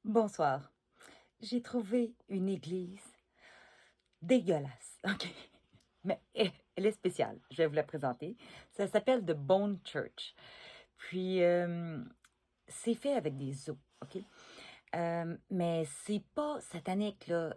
Bonsoir. J'ai trouvé une église dégueulasse, OK? Mais elle est spéciale. Je vais vous la présenter. Ça s'appelle The Bone Church. Puis, c'est fait avec des os, OK? Mais c'est pas satanique, là.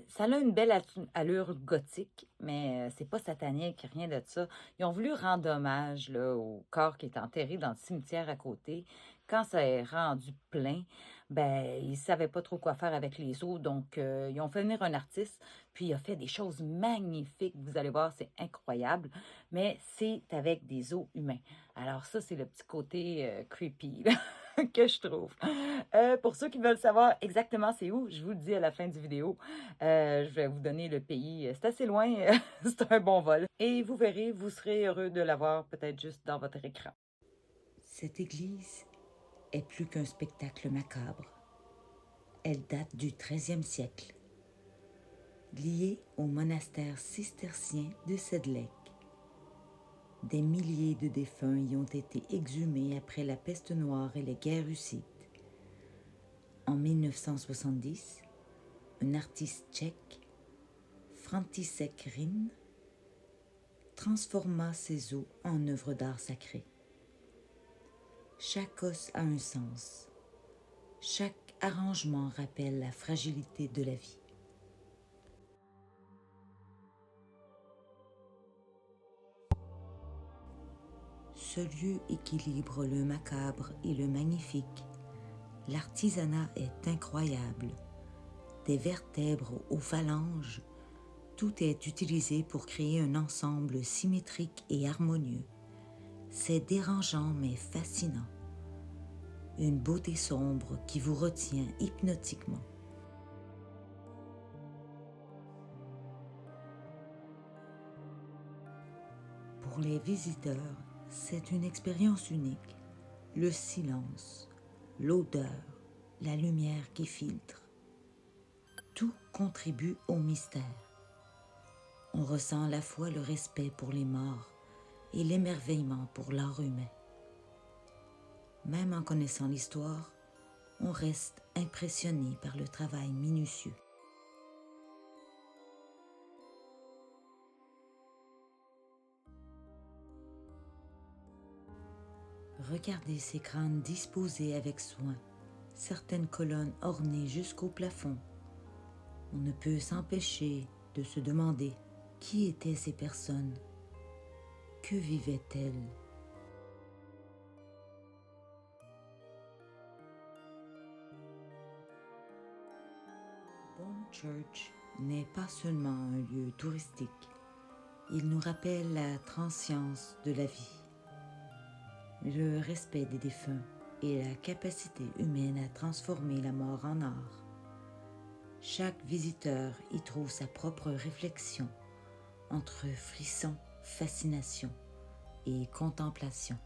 Ça a une belle allure gothique, mais c'est pas satanique, rien de ça. Ils ont voulu rendre hommage, là, au corps qui est enterré dans le cimetière à côté. Quand ça est rendu plein, ben, ils savaient pas trop quoi faire avec les os, donc ils ont fait venir un artiste, puis il a fait des choses magnifiques. Vous allez voir, c'est incroyable, mais c'est avec des os humains. Alors ça, c'est le petit côté creepy, là, que je trouve. Pour ceux qui veulent savoir exactement c'est où, je vous le dis à la fin du vidéo. Je vais vous donner le pays. C'est assez loin, c'est un bon vol. Et vous verrez, vous serez heureux de l'avoir peut-être juste dans votre écran. Cette église est plus qu'un spectacle macabre. Elle date du XIIIe siècle, liée au monastère cistercien de Sedlec. Des milliers de défunts y ont été exhumés après la peste noire et les guerres hussites. En 1970, un artiste tchèque, František Rin, transforma ces os en œuvres d'art sacré. Chaque os a un sens. Chaque arrangement rappelle la fragilité de la vie. Ce lieu équilibre le macabre et le magnifique. L'artisanat est incroyable. Des vertèbres aux phalanges, tout est utilisé pour créer un ensemble symétrique et harmonieux. C'est dérangeant mais fascinant. Une beauté sombre qui vous retient hypnotiquement. Pour les visiteurs, c'est une expérience unique. Le silence, l'odeur, la lumière qui filtre. Tout contribue au mystère. On ressent à la fois le respect pour les morts et l'émerveillement pour l'art humain. Même en connaissant l'histoire, on reste impressionné par le travail minutieux. Regardez ces crânes disposés avec soin, certaines colonnes ornées jusqu'au plafond. On ne peut s'empêcher de se demander qui étaient ces personnes, que vivaient-elles. Bone Church n'est pas seulement un lieu touristique, il nous rappelle la transience de la vie, le respect des défunts et la capacité humaine à transformer la mort en art. Chaque visiteur y trouve sa propre réflexion entre frisson, fascination et contemplation.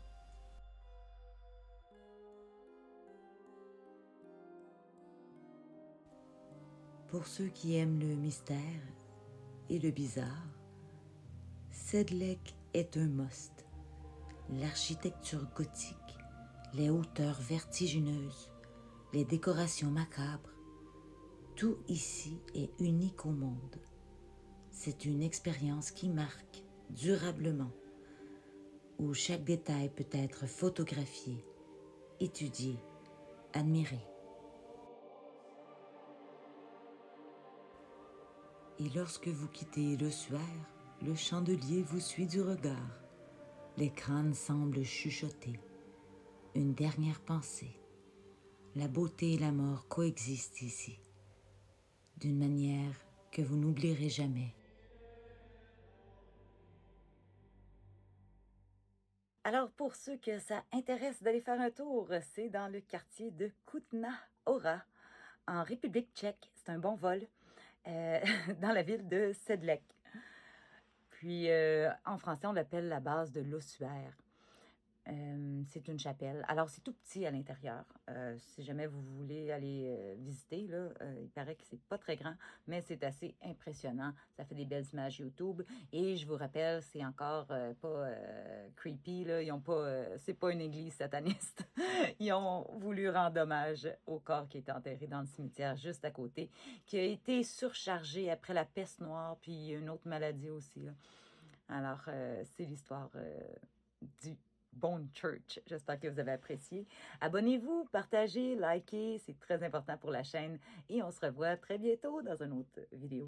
Pour ceux qui aiment le mystère et le bizarre, Sedlec est un must. L'architecture gothique, les hauteurs vertigineuses, les décorations macabres, tout ici est unique au monde. C'est une expérience qui marque durablement, où chaque détail peut être photographié, étudié, admiré. Et lorsque vous quittez l'ossuaire, le chandelier vous suit du regard. Les crânes semblent chuchoter. Une dernière pensée. La beauté et la mort coexistent ici, d'une manière que vous n'oublierez jamais. Alors pour ceux que ça intéresse d'aller faire un tour, c'est dans le quartier de Kutna Hora, en République tchèque. C'est un bon vol, euh, dans la ville de Sedlec. Puis en français, on l'appelle la base de l'ossuaire. C'est une chapelle. Alors, c'est tout petit à l'intérieur. Si jamais vous voulez aller visiter, là, il paraît que c'est pas très grand, mais c'est assez impressionnant. Ça fait des belles images YouTube. Et je vous rappelle, c'est encore pas creepy, là. Ils ont pas, c'est pas une église sataniste. Ils ont voulu rendre hommage au corps qui était enterré dans le cimetière juste à côté, qui a été surchargé après la peste noire, puis une autre maladie aussi, là. Alors, c'est l'histoire du Bone Church. J'espère que vous avez apprécié. Abonnez-vous, partagez, likez, c'est très important pour la chaîne. Et on se revoit très bientôt dans une autre vidéo.